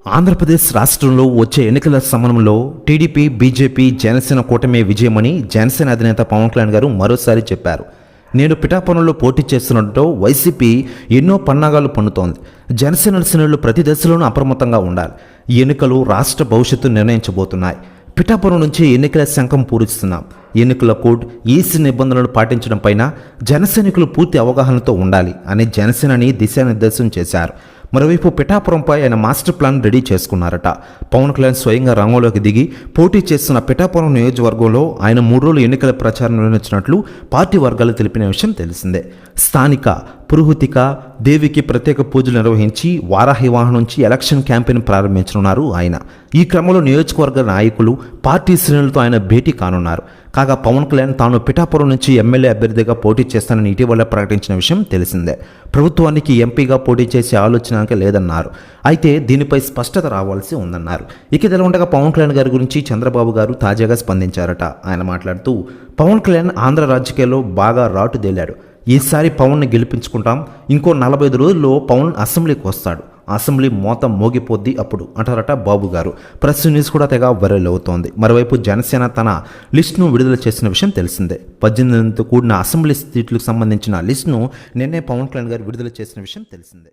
ఆంధ్రప్రదేశ్ రాష్ట్రంలో వచ్చే ఎన్నికల సమయంలో టీడీపీ, బీజేపీ, జనసేన కూటమి విజయమని జనసేన అధినేత పవన్ కళ్యాణ్ గారు మరోసారి చెప్పారు. నేను పిఠాపురంలో పోటీ చేస్తున్నట్టు వైసీపీ ఎన్నో పన్నాగాలు పన్నుతోంది. జనసేన శ్రేణులు ప్రతి దశలోనూ అప్రమత్తంగా ఉండాలి. ఈ ఎన్నికలు రాష్ట్ర భవిష్యత్తు నిర్ణయించబోతున్నాయి. పిఠాపురం నుంచి ఎన్నికల శంఖం పూరిస్తున్నాం. ఎన్నికల కోడ్, ఈసీ నిబంధనలు పాటించడం పైన జనసైనికులు పూర్తి అవగాహనతో ఉండాలి అని జనసేనని దిశానిర్దేశం చేశారు. మరోవైపు పిఠాపురంపై ఆయన మాస్టర్ ప్లాన్ రెడీ చేసుకున్నారట. పవన్ కళ్యాణ్ స్వయంగా రంగంలోకి దిగి పోటీ చేస్తున్న పిఠాపురం నియోజకవర్గంలో ఆయన 3 రోజులు ఎన్నికల ప్రచారం నిర్వహించినట్లు పార్టీ వర్గాలు తెలిపిన విషయం తెలిసిందే. స్థానిక పురుహూతిక దేవికి ప్రత్యేక పూజలు నిర్వహించి వారాహి వాహనం నుంచి ఎలక్షన్ క్యాంపెయిన్ ప్రారంభించనున్నారు ఆయన. ఈ క్రమంలో నియోజకవర్గ నాయకులు, పార్టీ శ్రేణులతో ఆయన భేటీ కానున్నారు. కాగా పవన్ కళ్యాణ్ తాను పిఠాపురం నుంచి ఎమ్మెల్యే అభ్యర్థిగా పోటీ చేస్తానని ఇటీవల ప్రకటించిన విషయం తెలిసిందే. ప్రభుత్వానికి ఎంపీగా పోటీ చేసే ఆలోచన లేదన్నారు. అయితే దీనిపై స్పష్టత రావాల్సి ఉందన్నారు. ఇక ఇదిలా ఉండగా పవన్ కళ్యాణ్ గారి గురించి చంద్రబాబు గారు తాజాగా స్పందించారట. ఆయన మాట్లాడుతూ, పవన్ కళ్యాణ్ ఆంధ్ర రాజకీయాల్లో బాగా రాటుదేలాడు. ఈసారి పవన్ని గెలిపించుకుంటాం. ఇంకో 45 రోజుల్లో పవన్ అసెంబ్లీకి వస్తాడు. అసెంబ్లీ మోత మోగిపోద్ది అప్పుడు అంటారట బాబు గారు. ప్రెస్ న్యూస్ కూడా తెగ వైరల్ అవుతోంది. మరోవైపు జనసేన తన లిస్టును విడుదల చేసిన విషయం తెలిసిందే. 18 కూడిన అసెంబ్లీ సీట్లకు సంబంధించిన లిస్టును నిన్నే పవన్ కళ్యాణ్ గారు విడుదల చేసిన విషయం తెలిసిందే.